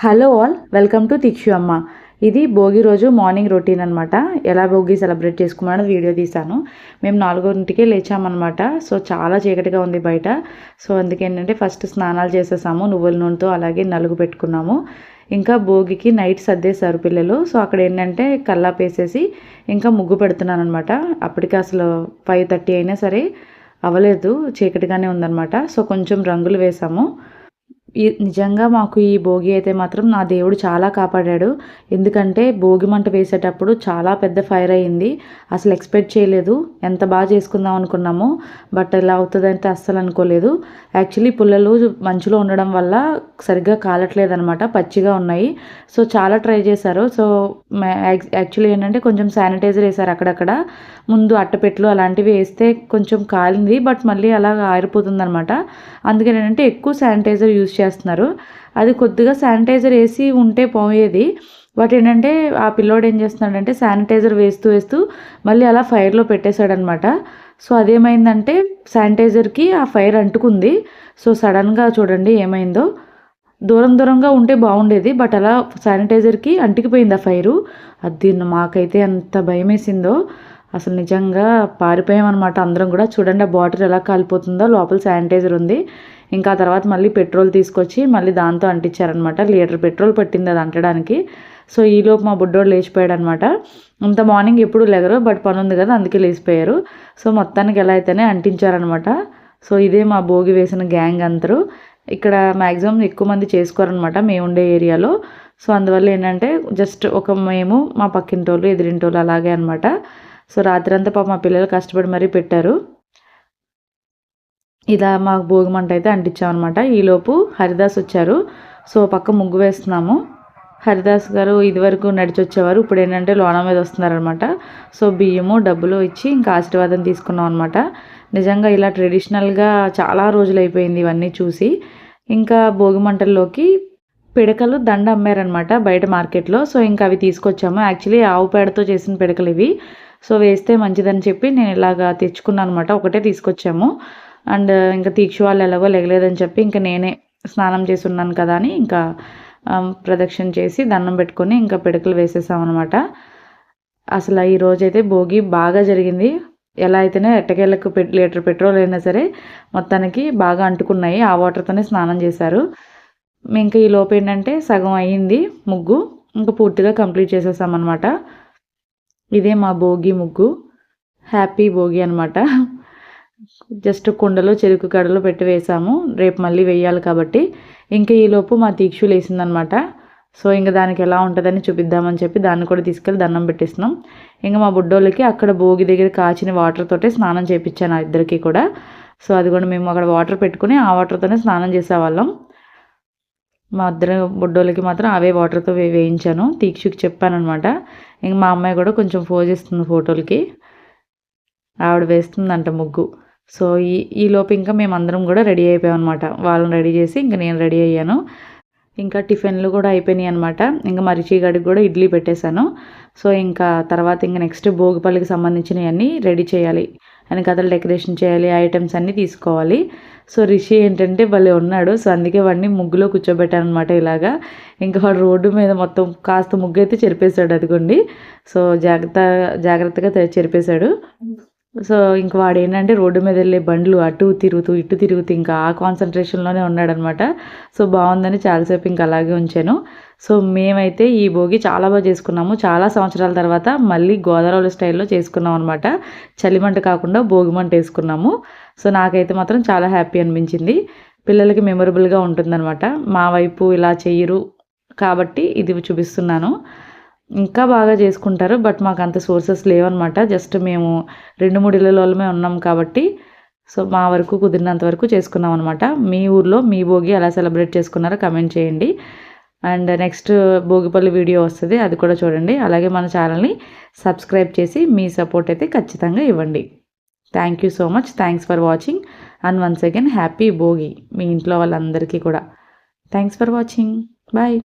Hello all, welcome to తిక్షు అమ్మ. ఇది భోగి రోజు మార్నింగ్ రొటీన్ అనమాట. ఎలా భోగి సెలబ్రేట్ చేసుకున్నానో వీడియో తీసాను. మేము 4:00కే లేచామన్నమాట. సో చాలా చీకటిగా ఉంది బయట. సో అందుకేంటంటే ఫస్ట్ స్నానాలు చేసేసాము నువ్వుల నూనెతో, అలాగే నలుగు పెట్టుకున్నాము. ఇంకా భోగికి నైట్ సర్దేశారు పిల్లలు. సో అక్కడ ఏంటంటే కల్లాపు వేసేసి ఇంకా ముగ్గు పెడుతున్నాను అనమాట. అప్పటికి అసలు 5:30 అయినా సరే అవ్వలేదు, చీకటిగానే ఉందన్నమాట. సో కొంచెం రంగులు వేసాము. నిజంగా మాకు ఈ భోగి అయితే మాత్రం నా దేవుడు చాలా కాపాడాడు. ఎందుకంటే భోగి మంట వేసేటప్పుడు చాలా పెద్ద ఫైర్ అయ్యింది. అసలు ఎక్స్పెక్ట్ చేయలేదు. ఎంత బాగా చేసుకుందాం అనుకున్నాము, బట్ ఇలా అవుతుందంటే అస్సలు అనుకోలేదు. యాక్చువల్లీ పుల్లలు మంచులో ఉండడం వల్ల సరిగ్గా కాలట్లేదు అనమాట, పచ్చిగా ఉన్నాయి. సో చాలా ట్రై చేశారు. సో యాక్చువల్లీ ఏంటంటే కొంచెం శానిటైజర్ వేశారు అక్కడక్కడ. ముందు అట్టపెట్లు అలాంటివి వేస్తే కొంచెం కాలింది, బట్ మళ్ళీ అలా ఆరిపోతుంది అనమాట. అందుకని ఏంటంటే ఎక్కువ శానిటైజర్ యూజ్ చేస్తున్నారు. అది కొద్దిగా శానిటైజర్ వేసి ఉంటే పోయేది. బట్ ఏంటంటే ఆ పిల్లోడు ఏం చేస్తున్నాడంటే శానిటైజర్ వేస్తూ మళ్ళీ అలా ఫైర్లో పెట్టేశాడనమాట. సో అదేమైందంటే శానిటైజర్కి ఆ ఫైర్ అంటుకుంది. సో సడన్గా చూడండి ఏమైందో. దూరంగా ఉంటే బాగుండేది, బట్ అలా శానిటైజర్కి అంటికిపోయింది ఆ ఫైరు. అది మాకైతే ఎంత భయం వేసిందో, అసలు నిజంగా పారిపోయామన్నమాట అందరం కూడా. చూడండి ఆ బాటిల్ ఎలా కాలిపోతుందో, లోపల శానిటైజర్ ఉంది. ఇంకా తర్వాత మళ్ళీ పెట్రోల్ తీసుకొచ్చి మళ్ళీ దాంతో అంటించారనమాట. 1 లీటర్ పెట్రోల్ పట్టింది అది అంటడానికి. సో ఈలోపు మా బుడ్డోడు లేచిపోయాడు అనమాట. అంత మార్నింగ్ ఎప్పుడు లేగరు, బట్ పని ఉంది కదా అందుకే లేచిపోయారు. సో మొత్తానికి ఎలా అయితేనే అంటించారనమాట. సో ఇదే మా భోగి వేసిన గ్యాంగ్ అందరూ. ఇక్కడ మ్యాక్సిమం ఎక్కువ మంది చేసుకోరనమాట మేము ఉండే ఏరియాలో. సో అందువల్ల ఏంటంటే జస్ట్ మేము మా పక్కింటోళ్ళు ఎదిరింటోళ్ళు అలాగే అనమాట. సో రాత్రి అంతా పాప మా పిల్లలు కష్టపడి మరీ పెట్టారు. ఇలా మాకు భోగి మంట అయితే అంటించామన్నమాట. ఈలోపు హరిదాస్ వచ్చారు. సో పక్క ముగ్గు వేస్తున్నాము. హరిదాస్ గారు ఇదివరకు నడిచి వచ్చేవారు, ఇప్పుడు ఏంటంటే లోన మీద వస్తున్నారనమాట. సో బియ్యము డబ్బులు ఇచ్చి ఇంకా ఆశీర్వాదం తీసుకున్నాం అనమాట. నిజంగా ఇలా ట్రెడిషనల్గా చాలా రోజులు అయిపోయింది ఇవన్నీ చూసి. ఇంకా భోగి మంటల్లోకి పిడకలు దండ అమ్మారనమాట బయట మార్కెట్లో. సో ఇంకా అవి తీసుకొచ్చాము. యాక్చువల్లీ ఆవు పేడతో చేసిన పిడకలు ఇవి. సో వేస్తే మంచిదని చెప్పి నేను ఇలాగా తెచ్చుకున్నాను అనమాట. ఒకటే తీసుకొచ్చాము. అండ్ ఇంకా తీక్షు వాళ్ళు ఎలాగో లెగలేదని చెప్పి ఇంకా నేనే స్నానం చేసి ఉన్నాను కదా అని ఇంకా ప్రదక్షిణ చేసి దండం పెట్టుకొని ఇంకా పిడకలు వేసేసామన్నమాట. అసలు ఈ రోజైతే భోగి బాగా జరిగింది. ఎలా అయితేనే ఎట్టకేళ్ళకు లీటర్ పెట్రోల్ అయినా సరే మొత్తానికి బాగా అంటుకున్నాయి. ఆ వాటర్తోనే స్నానం చేశారు. ఇంకా ఈ లోపు ఏంటంటే సగం అయ్యింది ముగ్గు, ఇంకా పూర్తిగా కంప్లీట్ చేసేసామన్నమాట. ఇదే మా భోగి ముగ్గు. హ్యాపీ భోగి అనమాట. జస్ట్ కుండలో చెరుకు గడలో పెట్టి వేసాము, రేపు మళ్ళీ వేయాలి కాబట్టి. ఇంకా ఈలోపు మా తీక్షు లేసిందనమాట. సో ఇంకా దానికి ఎలా ఉంటుందని చూపిద్దామని చెప్పి దాన్ని కూడా తీసుకెళ్ళి దండం పెట్టేస్తున్నాం. ఇంకా మా బుడ్డోళ్ళకి అక్కడ భోగి దగ్గర కాచిన వాటర్ తోటే స్నానం చేయించాను ఆ ఇద్దరికి కూడా. సో అది కూడా మేము అక్కడ వాటర్ పెట్టుకుని ఆ వాటర్తోనే స్నానం చేసేవాళ్ళం. మా ఇద్దరు బుడ్డోళ్ళకి మాత్రం అవే వాటర్తో వేయించాను. తీక్షుకి చెప్పాను అనమాట. ఇంక మా అమ్మాయి కూడా కొంచెం పోజ్ ఇస్తుంది ఫోటోలకి, ఆవిడ వేస్తుందంట ముగ్గు. సో ఈ లోపు ఇంకా మేమందరం కూడా రెడీ అయిపోయాం అనమాట. వాళ్ళని రెడీ చేసి ఇంకా నేను రెడీ అయ్యాను. ఇంకా టిఫిన్లు కూడా అయిపోయినాయి అనమాట. ఇంకా మరిచిగడికి కూడా ఇడ్లీ పెట్టేశాను. సో ఇంకా తర్వాత ఇంకా నెక్స్ట్ భోగిపల్లికి సంబంధించినవన్నీ రెడీ చేయాలి, వెనకాతలు డెకరేషన్ చేయాలి, ఐటమ్స్ అన్నీ తీసుకోవాలి. సో రిషి ఏంటంటే భలే ఉన్నాడు. సో అందుకే వాడిని ముగ్గులో కూర్చోబెట్టాను అనమాట ఇలాగా. ఇంకా వాడు రోడ్డు మీద మొత్తం కాస్త ముగ్గు అయితే చెరిపేశాడు, అదిగోండి. సో జాగ్రత్తగా చెరిపేశాడు. సో ఇంక వాడు ఏంటంటే రోడ్డు మీద వెళ్ళే బండ్లు అటు తిరుగుతూ ఇటు తిరుగుతూ ఇంకా ఆ కాన్సన్ట్రేషన్లోనే ఉన్నాడనమాట. సో బాగుందని చాలాసేపు ఇంకా అలాగే ఉంచాను. సో మేమైతే ఈ భోగి చాలా బాగా చేసుకున్నాము. చాలా సంవత్సరాల తర్వాత మళ్ళీ గోదావరి స్టైల్లో చేసుకున్నాం అనమాట. చలిమంట కాకుండా భోగి మంట వేసుకున్నాము. సో నాకైతే మాత్రం చాలా హ్యాపీ అనిపించింది. పిల్లలకి మెమొరబుల్గా ఉంటుందన్నమాట. మా వైపు ఇలా చెయ్యరు కాబట్టి ఇది చూపిస్తున్నాను. ఇంకా బాగా చేసుకుంటారు, బట్ మాకు అంత సోర్సెస్ లేవన్నమాట. జస్ట్ మేము 2-3 ఇళ్ళలోనే ఉన్నాం కాబట్టి సో మా వరకు కుదిరినంత వరకు చేసుకున్నాం అనమాట. మీ ఊర్లో మీ భోగి ఎలా సెలబ్రేట్ చేసుకున్నారో కమెంట్ చేయండి. అండ్ నెక్స్ట్ భోగిపల్లి వీడియో వస్తుంది, అది కూడా చూడండి. అలాగే మన ఛానల్ని సబ్స్క్రైబ్ చేసి మీ సపోర్ట్ అయితే ఖచ్చితంగా ఇవ్వండి. Thank you so much. Thanks for watching. And once again happy Bhogi మీ ఇంట్లో వాళ్ళందరికీ కూడా. Thanks for watching. బాయ్.